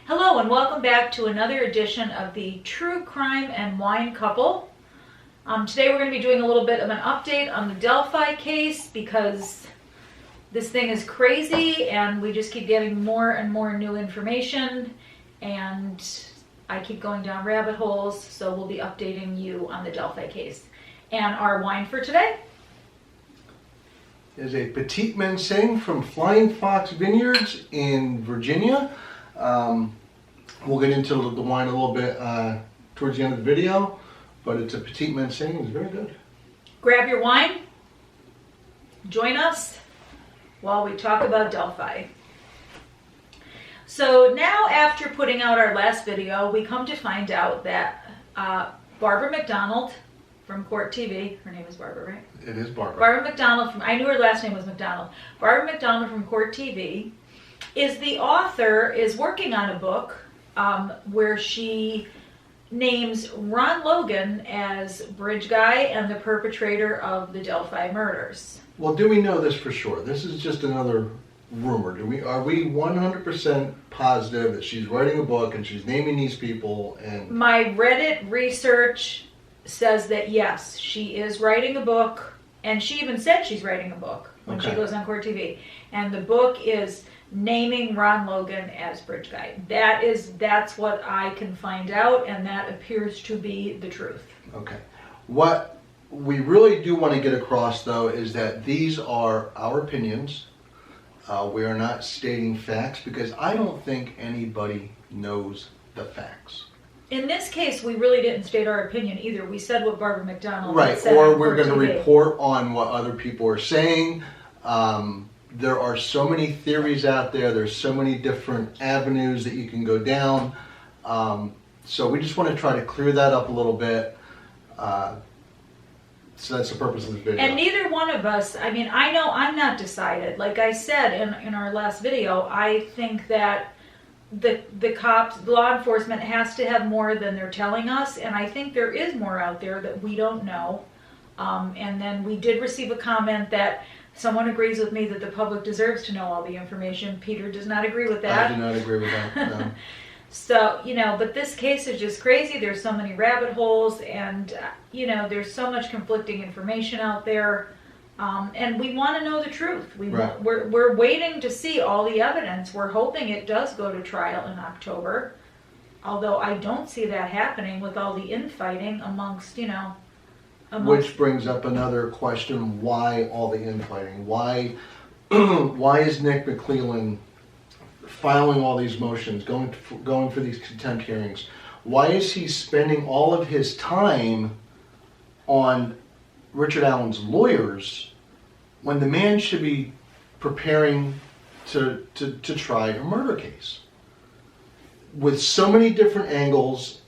Hello and welcome back to another edition of the True Crime and Wine Couple. Today we're going to be doing a little bit of an update on the Delphi case because this thing is crazy and we just keep getting more and more new information and I keep going down rabbit holes, so we'll be updating you on the Delphi case. And our wine for today is a Petit Manseng from Flying Fox Vineyards in Virginia. We'll get into the wine a little bit towards the end of the video, but it's a Petit Manseng. It's very good. Grab your wine, join us while we talk about Delphi. So now, after putting out our last video, we come to find out that Barbara McDonald from Court TV, her name is Barbara, right? It is Barbara. Barbara McDonald from, I knew her last name was McDonald. Barbara McDonald from Court TV is the author, is working on a book where she names Ron Logan as bridge guy and the perpetrator of the Delphi murders. Well, do we know this for sure? This is just another rumor. Are we 100% positive that she's writing a book and she's naming these people? And my Reddit research says that yes, she is writing a book, and she even said she's writing a book when she goes on Court TV. And the book is naming Ron Logan as bridge guy. That's what I can find out, and that appears to be the truth. Okay. What we really do want to get across, though, is that these are our opinions. We are not stating facts because I don't think anybody knows the facts. In this case, we really didn't state our opinion either. We said what Barbara McDonald had said. Or we're going to report on what other people are saying. There are so many theories out there. There's so many different avenues that you can go down. So we just want to try to clear that up a little bit. So that's the purpose of this video. And neither one of us, I mean, I know I'm not decided. Like I said in our last video, I think that the cops, law enforcement has to have more than they're telling us, and I think there is more out there that we don't know. And then we did receive a comment that someone agrees with me that the public deserves to know all the information. Peter does not agree with that. I do not agree with that, no. So, but this case is just crazy. There's so many rabbit holes, and, there's so much conflicting information out there. And we want to know the truth. We're waiting to see all the evidence. We're hoping it does go to trial in October. Although I don't see that happening with all the infighting amongst. Which brings up another question: why all the infighting? Why is Nick McClellan filing all these motions, going for these contempt hearings? Why is he spending all of his time on Richard Allen's lawyers when the man should be preparing to try a murder case? With so many different angles,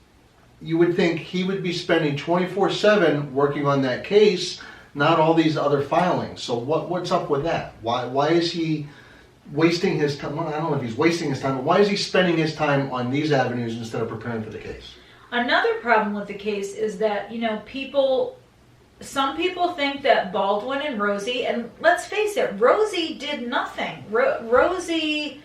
you would think he would be spending 24/7 working on that case, not all these other filings. So what's up with that? Why is he wasting his time? Well, I don't know if he's wasting his time, but why is he spending his time on these avenues instead of preparing for the case? Another problem with the case is that, some people think that Baldwin and Rosie, and let's face it, Rosie did nothing. Rosie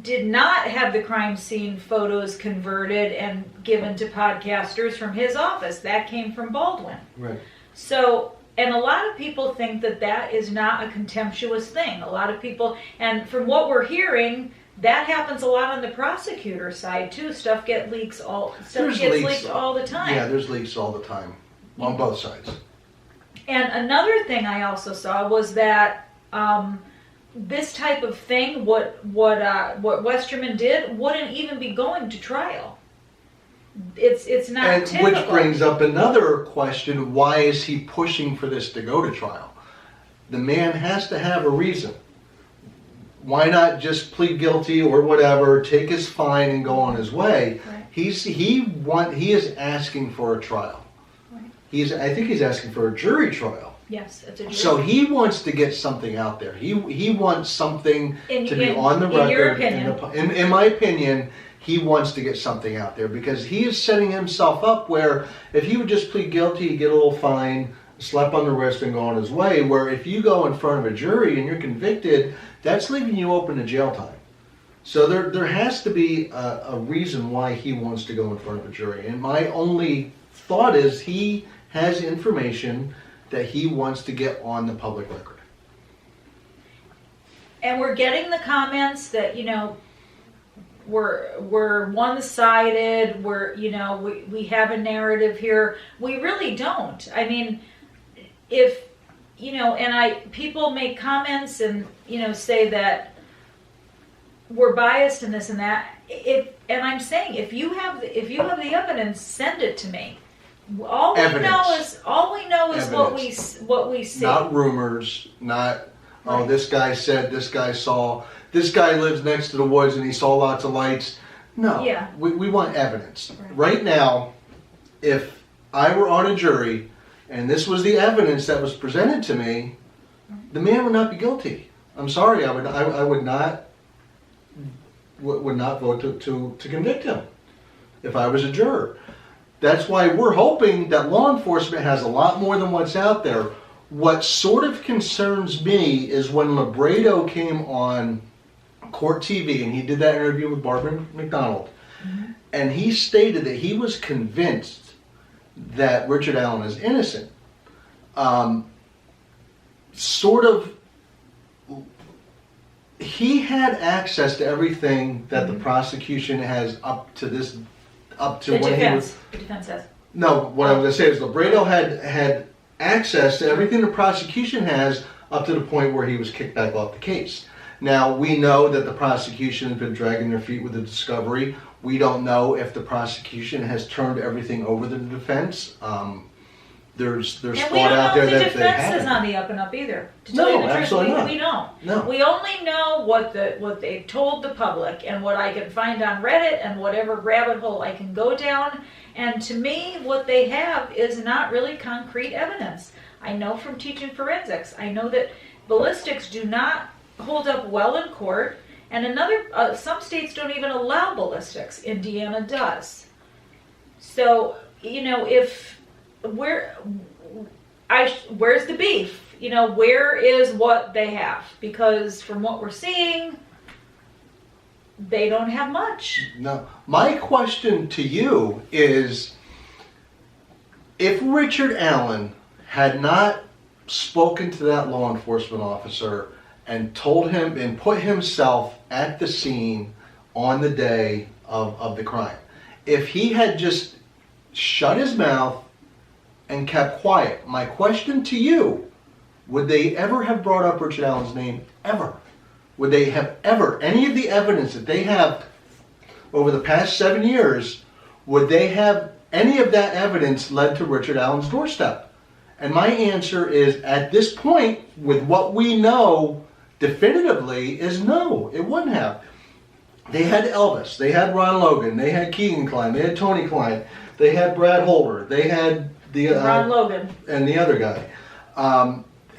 did not have the crime scene photos converted and given to podcasters from his office. That came from Baldwin. Right. So, and a lot of people think that is not a contemptuous thing. A lot of people, and from what we're hearing, that happens a lot on the prosecutor side too. Stuff gets leaked all the time. Yeah, there's leaks all the time on both sides. And another thing I also saw was that this type of thing, what Westerman did, wouldn't even be going to trial. It's not and typical. Which brings up another question: why is he pushing for this to go to trial? The man has to have a reason. Why not just plead guilty or whatever, take his fine and go on his way? Right. He is asking for a trial. Right. I think he's asking for a jury trial. Yes, it's a jury. So he wants to get something out there. He wants something to be on the record. In your opinion. In my opinion, he wants to get something out there because he is setting himself up where if he would just plead guilty, he'd get a little fine, slap on the wrist and go on his way, where if you go in front of a jury and you're convicted, that's leaving you open to jail time. So there has to be a reason why he wants to go in front of a jury. And my only thought is he has information that he wants to get on the public record. And we're getting the comments that, we're one-sided, we have a narrative here. We really don't. I mean, if, people make comments and, say that we're biased in this and that. And I'm saying, if you have the evidence, send it to me. All we know is what we see. Not rumors, not this guy said, this guy saw, this guy lives next to the woods and he saw lots of lights. No, we want evidence. Right now, if I were on a jury and this was the evidence that was presented to me, the man would not be guilty. I'm sorry, I would not vote to convict him if I was a juror. That's why we're hoping that law enforcement has a lot more than what's out there. What sort of concerns me is when Labredo came on Court TV and he did that interview with Barbara McDonald, and he stated that he was convinced that Richard Allen is innocent. He had access to everything that the prosecution has up to when he was. The defense has. No, what I was going to say is Labredo had access to everything the prosecution has up to the point where he was kicked back off the case. Now, we know that the prosecution has been dragging their feet with the discovery. We don't know if the prosecution has turned everything over to the defense. There's thought out there that they haven't. And we don't know if the defense is on the up and up either. To tell you the truth, absolutely not. We don't. No. We only know what they've told the public and what I can find on Reddit and whatever rabbit hole I can go down. And to me, what they have is not really concrete evidence. I know from teaching forensics, I know that ballistics do not hold up well in court, and some states don't even allow ballistics. Indiana does. So, where's the beef? Where is what they have? Because from what we're seeing, they don't have much. No. My question to you is, if Richard Allen had not spoken to that law enforcement officer and told him and put himself at the scene on the day of the crime, if he had just shut his mouth and kept quiet, my question to you, would they ever have brought up Richard Allen's name? Ever? Would they have ever, any of the evidence that they have over the past 7 years, would they have any of that evidence led to Richard Allen's doorstep? And my answer is, at this point, with what we know definitively, is no, it wouldn't have. They had Elvis, they had Ron Logan, they had Keegan Kline, they had Tony Kline, they had Brad Holder, they had Ron Logan and the other guy.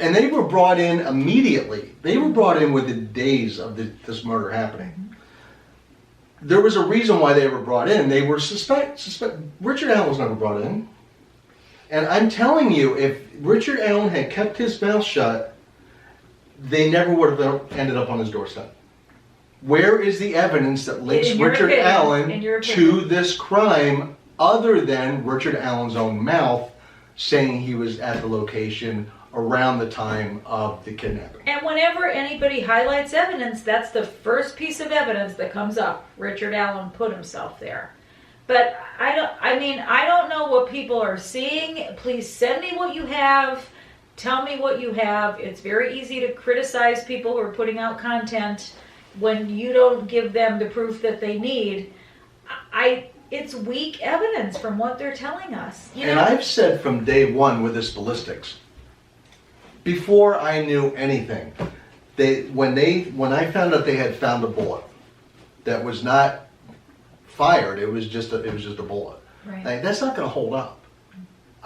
And they were brought in immediately. They were brought in within days of this murder happening. There was a reason why they were brought in. They were suspect. Richard Allen was never brought in. And I'm telling you, if Richard Allen had kept his mouth shut, they never would have ended up on his doorstep. Where is the evidence that links Richard Allen to this crime other than Richard Allen's own mouth saying he was at the location around the time of the kidnapping? And whenever anybody highlights evidence, that's the first piece of evidence that comes up. Richard Allen put himself there. But I don't know what people are seeing. Please send me what you have. Tell me what you have. It's very easy to criticize people who are putting out content when you don't give them the proof that they need. It's weak evidence from what they're telling us. And I've said from day one with this ballistics, before I knew anything, when I found out they had found a bullet that was not fired, it was just a bullet. Right. Like, that's not going to hold up.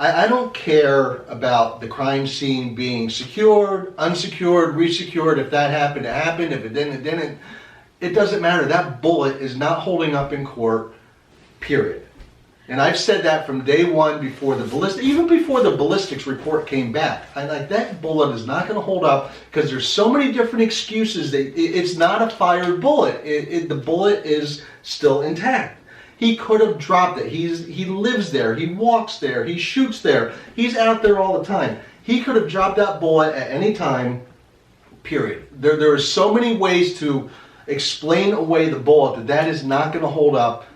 I don't care about the crime scene being secured, unsecured, resecured. If that happened, it happened. If it didn't, it didn't. It doesn't matter. That bullet is not holding up in court, period. And I've said that from day one before even before the ballistics report came back. I'm like, that bullet is not going to hold up because there's so many different excuses that it's not a fired bullet. The bullet is still intact. He could have dropped it. He lives there. He walks there. He shoots there. He's out there all the time. He could have dropped that bullet at any time, period. There are so many ways to explain away the bullet that is not going to hold up.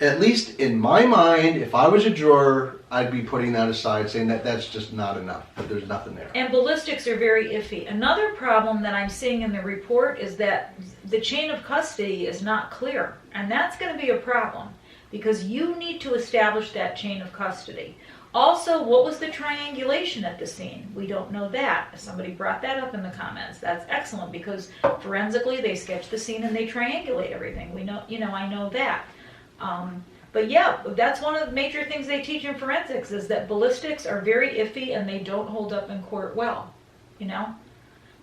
At least in my mind, if I was a juror, I'd be putting that aside, saying that that's just not enough, that there's nothing there. And ballistics are very iffy. Another problem that I'm seeing in the report is that the chain of custody is not clear. And that's going to be a problem because you need to establish that chain of custody. Also, what was the triangulation at the scene? We don't know that. Somebody brought that up in the comments. That's excellent because forensically they sketch the scene and they triangulate everything. We know, I know that. But yeah, that's one of the major things they teach in forensics is that ballistics are very iffy and they don't hold up in court well,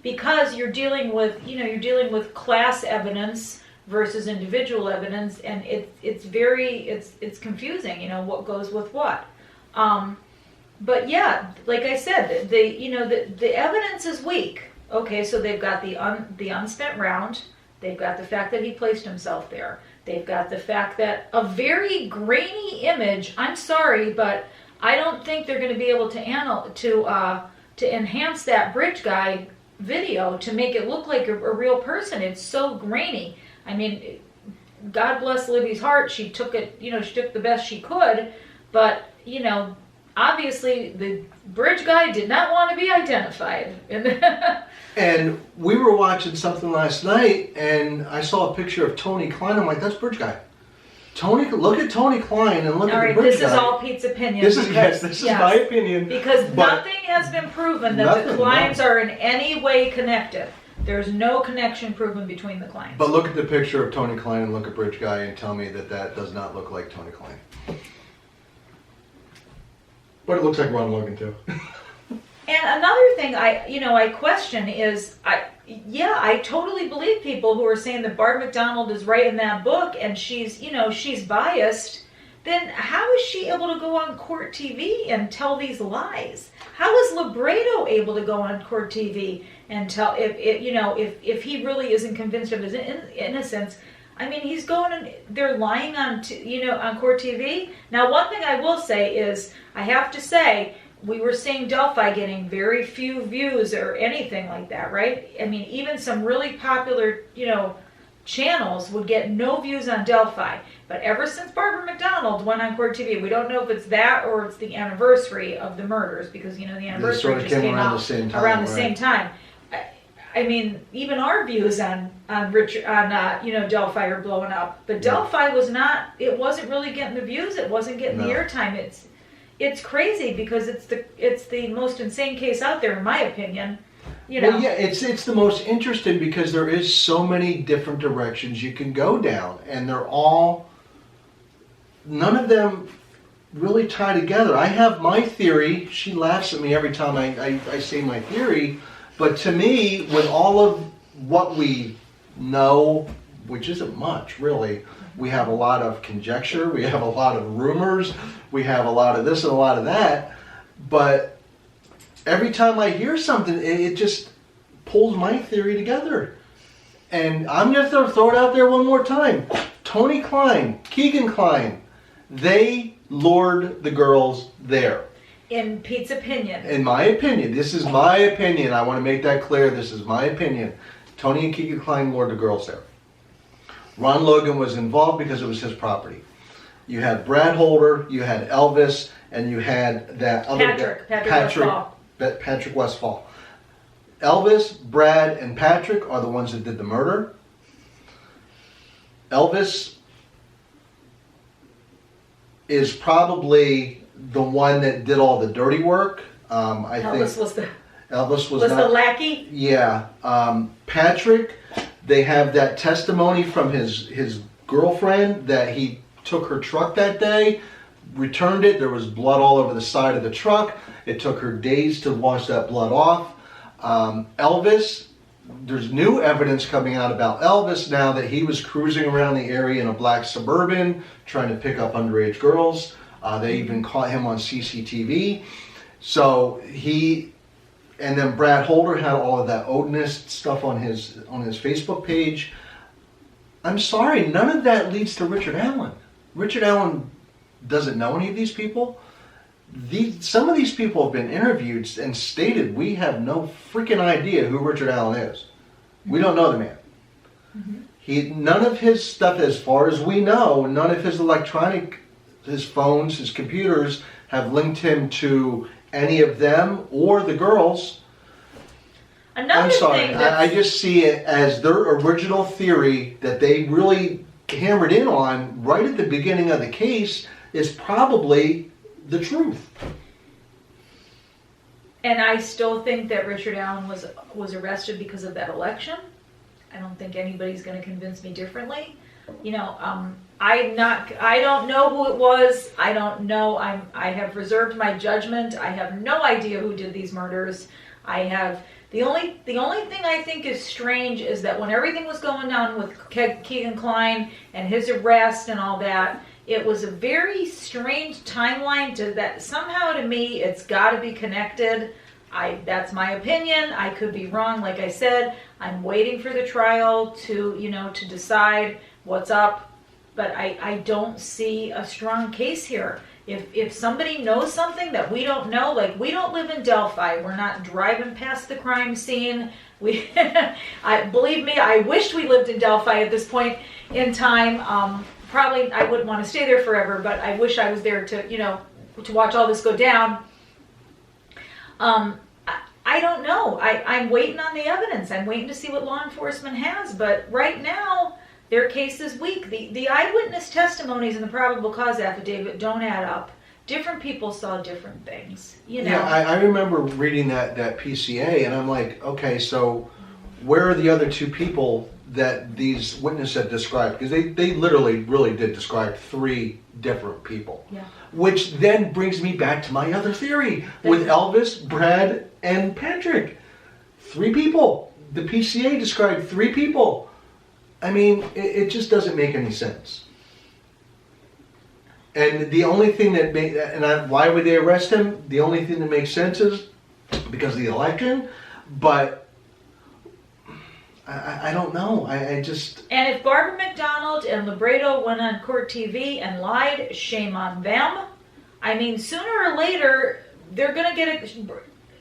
because you're dealing with class evidence versus individual evidence, and it's confusing, what goes with what. But yeah, like I said, the evidence is weak. Okay, so they've got the unspent round, they've got the fact that he placed himself there. They've got the fact that a very grainy image, I'm sorry, but I don't think they're going to be able to enhance that bridge guy video to make it look like a real person. It's so grainy. I mean, God bless Libby's heart. She took it, she took the best she could, but, obviously the bridge guy did not want to be identified. And we were watching something last night, and I saw a picture of Tony Klein. I'm like, that's Bridge Guy. Look at Tony Klein and look at the Bridge Guy. All right, this is all Pete's opinion. This is my opinion. Because nothing has been proven that the Kleins are in any way connected. There's no connection proven between the Kleins. But look at the picture of Tony Klein and look at Bridge Guy and tell me that does not look like Tony Klein. But it looks like Ron Logan too. And another thing I question is, I totally believe people who are saying that Barb McDonald is right in that book and she's biased. Then how is she able to go on court TV and tell these lies? How is Libredo able to go on court TV and tell if he really isn't convinced of his innocence? I mean, he's going and they're lying on court TV. Now, one thing I will say is, I have to say, we were seeing Delphi getting very few views or anything like that, right? I mean, even some really popular, channels would get no views on Delphi. But ever since Barbara McDonald went on court TV, we don't know if it's that or it's the anniversary of the murders, because, the anniversary just came out around the same time. I mean, even our views on Delphi are blowing up. But Delphi wasn't really getting the views. It wasn't getting the airtime. It's crazy because it's the most insane case out there, in my opinion. Well, yeah, it's the most interesting because there is so many different directions you can go down, and none of them really tie together. I have my theory. She laughs at me every time I say my theory, but to me, with all of what we know, which isn't much really, we have a lot of conjecture, we have a lot of rumors, we have a lot of this and a lot of that, but every time I hear something, it just pulls my theory together. And I'm going to throw it out there one more time. Tony Klein, Keegan Klein, they lured the girls there. In Pete's opinion. In my opinion. This is my opinion. I want to make that clear. This is my opinion. Tony and Keegan Klein lured the girls there. Ron Logan was involved because it was his property. You had Brad Holder, you had Elvis, and you had that other Patrick Westfall. Elvis, Brad, and Patrick are the ones that did the murder. Elvis is probably the one that did all the dirty work. Elvis was the lackey? Yeah. Patrick, they have that testimony from his girlfriend that he took her truck that day, returned it, there was blood all over the side of the truck. It took her days to wash that blood off. Elvis, there's new evidence coming out about Elvis now that he was cruising around the area in a black Suburban trying to pick up underage girls. They even caught him on CCTV. So and then Brad Holder had all of that Odinist stuff on his Facebook page. I'm sorry, none of that leads to Richard Allen. Richard Allen doesn't know any of these people. Some of these people have been interviewed and stated, we have no freaking idea who Richard Allen is. We don't know the man. Mm-hmm. None of his stuff, as far as we know, none of his phones, his computers have linked him to any of them or the girls. I'm sorry, I just see it as their original theory that they really hammered in on right at the beginning of the case is probably the truth. And I still think that Richard Allen was arrested because of that election. I don't think anybody's going to convince me differently. I don't know who it was. I don't know. I have reserved my judgment. I have no idea who did these murders. The only thing I think is strange is that when everything was going down with Keegan Kline and his arrest and all that, it was a very strange timeline that somehow to me it's got to be connected. That's my opinion. I could be wrong. Like I said, I'm waiting for the trial to decide what's up, but I don't see a strong case here. If somebody knows something that we don't know, like we don't live in Delphi, we're not driving past the crime scene. Believe me, I wish we lived in Delphi at this point in time. Probably I wouldn't want to stay there forever, but I wish I was there to watch all this go down. I don't know. I'm waiting on the evidence. I'm waiting to see what law enforcement has, but right now their case is weak. The eyewitness testimonies and the probable cause affidavit don't add up. Different people saw different things, Yeah, I remember reading that PCA, and I'm like, okay, so where are the other two people that these witnesses had described? Because they literally really did describe 3 different people. Yeah. Which then brings me back to my other theory with Elvis, Brad, and Patrick. 3 people. The PCA described 3 people. I mean, it just doesn't make any sense. And the only thing why would they arrest him? The only thing that makes sense is because of the election, but I don't know. I just... And if Barbara McDonald and Libredo went on court TV and lied, shame on them. I mean, sooner or later, they're going to get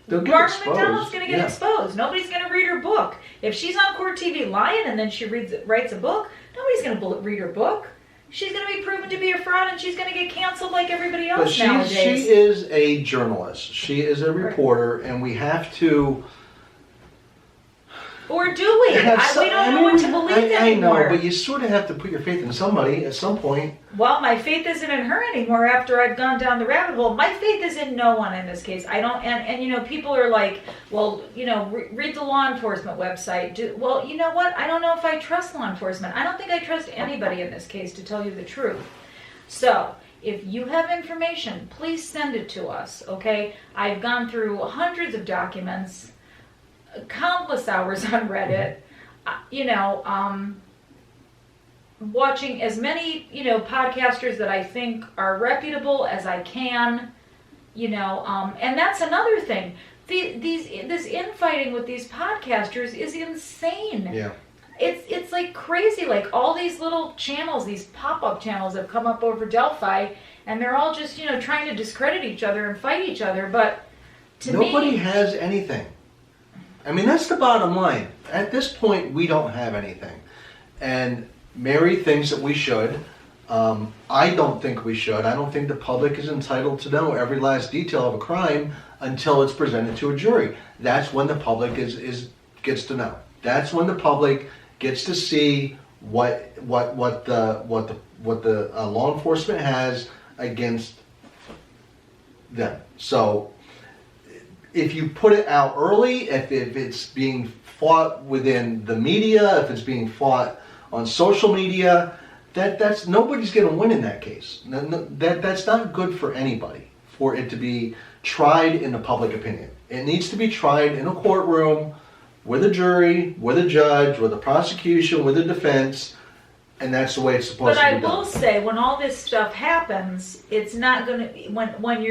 Barbara McDonald's going to get exposed. Nobody's going to read her book. If she's on court TV lying and then she writes a book, nobody's going to read her book. She's going to be proven to be a fraud and she's going to get canceled like everybody else nowadays. She is a journalist. She is a reporter, and we have to... Or do we? We don't know what to believe anymore. I know, but you sort of have to put your faith in somebody at some point. Well, my faith isn't in her anymore after I've gone down the rabbit hole. My faith is in no one in this case. I don't, and people are like, well, read the law enforcement website. Well, you know what? I don't know if I trust law enforcement. I don't think I trust anybody in this case, to tell you the truth. So, if you have information, please send it to us, okay? I've gone through hundreds of documents, countless hours on Reddit, watching as many, podcasters that I think are reputable as I can, and that's another thing. This infighting with these podcasters is insane. Yeah. It's like crazy. Like all these little channels, these pop-up channels have come up over Delphi, and they're all just, trying to discredit each other and fight each other, but nobody has anything. I mean, that's the bottom line. At this point, we don't have anything. And Mary thinks that we should. I don't think we should. I don't think the public is entitled to know every last detail of a crime until it's presented to a jury. That's when the public gets to know. That's when the public gets to see what the law enforcement has against them. So, if you put it out early, if it's being fought within the media, if it's being fought on social media, that's nobody's going to win in that case. That's not good for anybody, for it to be tried in the public opinion. It needs to be tried in a courtroom with a jury, with a judge, with a prosecution, with a defense, and that's the way it's supposed But to I be done. will say, when all this stuff happens, it's not going to when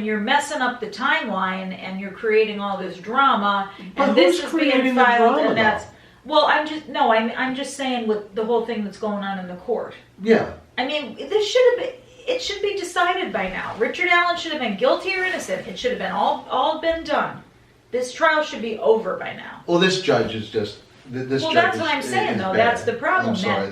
you're messing up the timeline and you're creating all this drama, But and this who's is being creating the filed, drama, and that's though? well, I'm just saying with the whole thing that's going on in the court. Yeah. I mean, this should have been. It should be decided by now. Richard Allen should have been guilty or innocent. It should have been all been done. This trial should be over by now. Well, this judge is just. This Well, judge that's what I'm saying, is though. bad. That's the problem. I'm sorry.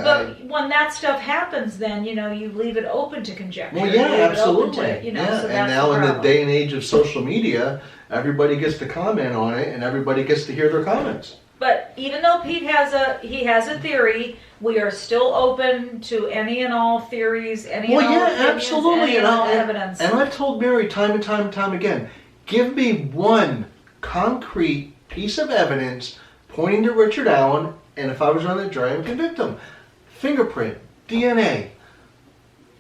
But when that stuff happens, then you leave it open to conjecture. Well, You yeah, leave it open absolutely. to, yeah, so and that's now the in the problem. day and age of social media, everybody gets to comment on it, and everybody gets to hear their comments. But even though Pete has a theory, we are still open to any and all theories, any and all opinions, absolutely, any and all evidence. And I've told Mary time and time and time again, give me one concrete piece of evidence pointing to Richard Allen, and if I was on the jury, I would convict him. Fingerprint, DNA.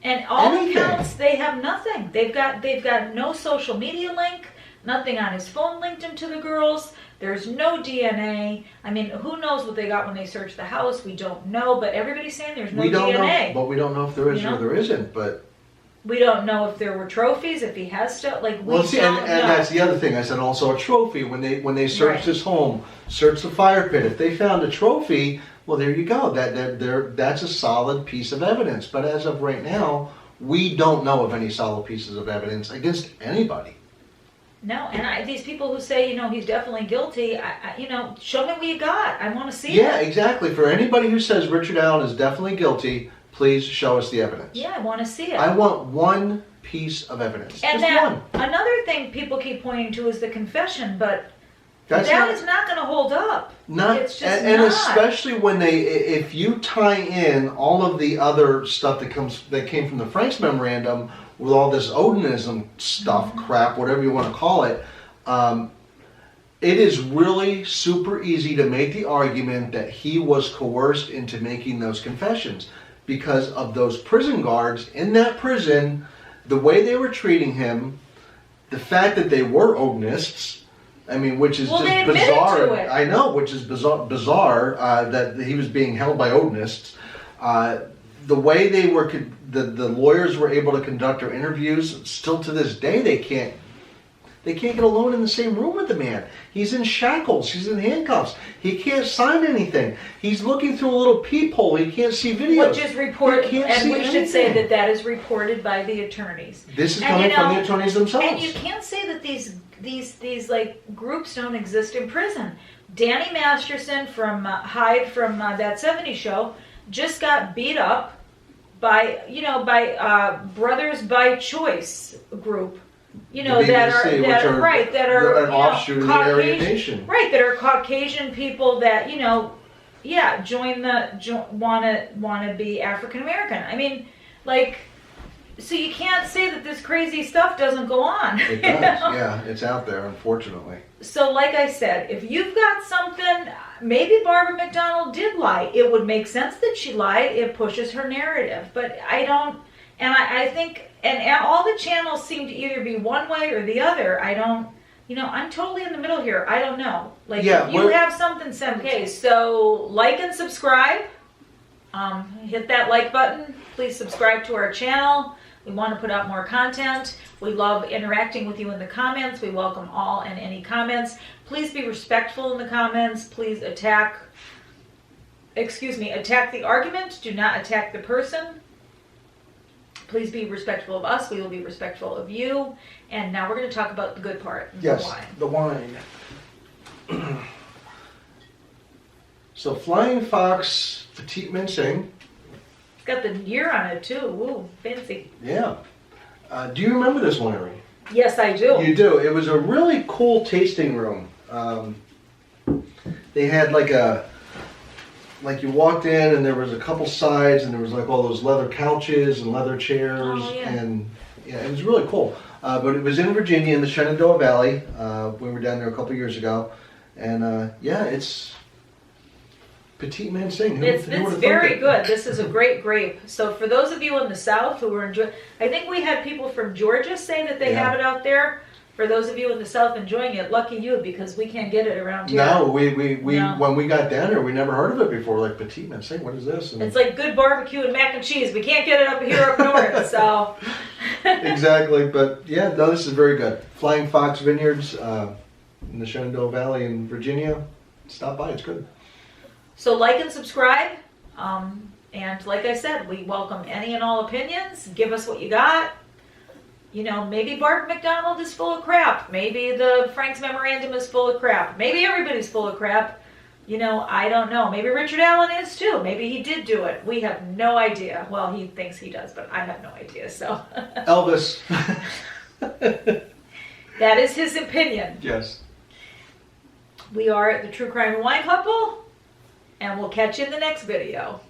And all anything. accounts, they have nothing. They've got no social media link, nothing on his phone linked him to the girls. There's no DNA. I mean, who knows what they got when they searched the house? We don't know, but everybody's saying there's no We don't DNA. know, but we don't know if there is or there isn't. But we don't know if there were trophies, if he has stuff. Like we well, see, don't and know. that's the other thing. I said also a trophy when they searched Right. his home, searched the fire pit. If they found a trophy, well, there you go. That's a solid piece of evidence. But as of right now, we don't know of any solid pieces of evidence against anybody. No, and these people who say, he's definitely guilty, show me what you got. I want to see it. Yeah, exactly. For anybody who says Richard Allen is definitely guilty, please show us the evidence. Yeah, I want to see it. I want one piece of evidence. And just one. Another thing people keep pointing to is the confession, but That's that is not going to hold up. It's just and not. especially when if you tie in all of the other stuff that came from the Franks memorandum with all this Odinism stuff, crap, whatever you want to call it, it is really super easy to make the argument that he was coerced into making those confessions because of those prison guards in that prison, the way they were treating him, the fact that they were Odinists. I mean, which is Well, they just admitted bizarre. to it. I know, which is bizarre that he was being held by Odinists. The way the lawyers were able to conduct their interviews, still to this day, they can't get alone in the same room with the man. He's in shackles. He's in handcuffs. He can't sign anything. He's looking through a little peephole. He can't see videos. Which is reported, He can't and see we should say anything. that is reported by the attorneys. This is And, coming from the attorneys themselves. And you can't say that these like groups don't exist in prison. Danny Masterson from Hyde from that 70s show just got beat up by Brothers by Choice group. The that BBC, are an offshoot of the Aryan Nation. Right, that are Caucasian people that want to be African American. I mean, so you can't say that this crazy stuff doesn't go on. It does, yeah, it's out there, unfortunately. So, like I said, if you've got something, maybe Barbara McDonald did lie. It would make sense that she lied. It pushes her narrative, but I don't. And I think, and all the channels seem to either be one way or the other. I don't. I'm totally in the middle here. I don't know. If you have something, send me. Okay, so like and subscribe. Hit that like button. Please subscribe to our channel. We want to put out more content. We love interacting with you in the comments. We welcome all and any comments. Please be respectful in the comments. Please attack the argument. Do not attack the person. Please be respectful of us. We will be respectful of you. And now we're going to talk about the good part. Yes, the wine. the wine. So Flying Fox Petite Mincing. It's got the year on it too. Ooh, fancy. Yeah. Do you remember this winery? Yes, I do. You do. It was a really cool tasting room. They had you walked in and there was a couple sides and there was all those leather couches and leather chairs. Oh, yeah. And yeah, it was really cool. But it was in Virginia in the Shenandoah Valley. We were down there a couple years ago. And it's Petite Mincing. It's very good. This is a great grape. So for those of you in the South who were enjoying, I think we had people from Georgia say that they have it out there. For those of you in the South enjoying it, lucky you, because we can't get it around here. No, we No. when we got down here, we never heard of it before. Like petite matin, what is this? And It's like good barbecue and mac and cheese. We can't get it up here up north, so. exactly, but yeah, no, this is very good. Flying Fox Vineyards in the Shenandoah Valley in Virginia. Stop by, it's good. So like and subscribe. And like I said, we welcome any and all opinions. Give us what you got. You know, maybe Bart McDonald is full of crap. Maybe the Frank's Memorandum is full of crap. Maybe everybody's full of crap. You know, I don't know. Maybe Richard Allen is too. Maybe he did do it. We have no idea. Well, he thinks he does, but I have no idea, so. Elvis. That is his opinion. Yes. We are the True Crime and Wine Couple, and we'll catch you in the next video.